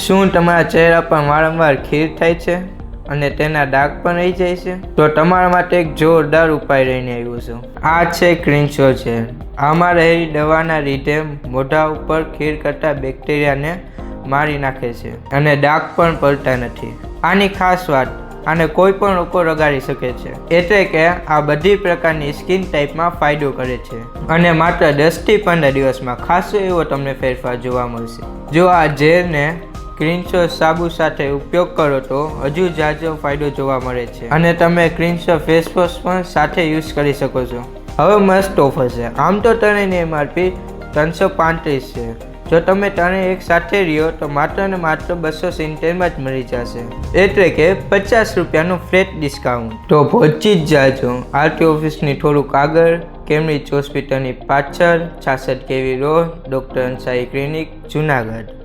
શું તમારા ચહેરા પર વારંવાર ખીર થાય છે અને તેના ડાઘ પણ રહી જાય છે? તો તમારા માટે એક જોરદાર ઉપાય લઈને આવ્યો છું. આ છે ક્રિન્સો જેલ. આમાં રહેલી દવાના લીધે મોઢા ઉપર ખીર કરતા બેક્ટેરિયાને મારી નાખે છે અને ડાઘ પણ પડતા નથી. આની ખાસ વાત, આને કોઈ પણ લોકો લગાડી શકે છે, એટલે કે આ બધી પ્રકારની સ્કિન ટાઈપમાં ફાયદો કરે છે અને માત્ર 10 થી 15 દિવસમાં ખાસો એવો તમને ફેરફાર જોવા મળશે. જો આ જેલને ક્રિન્સો સાબુ સાથે ઉપયોગ કરો તો હજુ ઝાઝો ફાયદો જોવા મળે છે અને તમે ક્રિન્સો ફેસ વોશ પણ સાથે યુઝ કરી શકો છો. હવે મસ્ત ઓફર છે. આમ તો ત્રણેયની MRP 335 છે. જો તમે ત્રણેય એક સાથે રહ્યો તો માત્ર ને માત્ર 270 જ મળી જશે, એટલે કે 50 રૂપિયાનું ફ્લેટ ડિસ્કાઉન્ટ. તો પહોંચી જ જાજો RT ઓફિસની થોડુંક આગળ, કેમ્બ્રિજ હોસ્પિટલની પાછળ, 66 KV road, doctor Ansari clinic, Junagadh.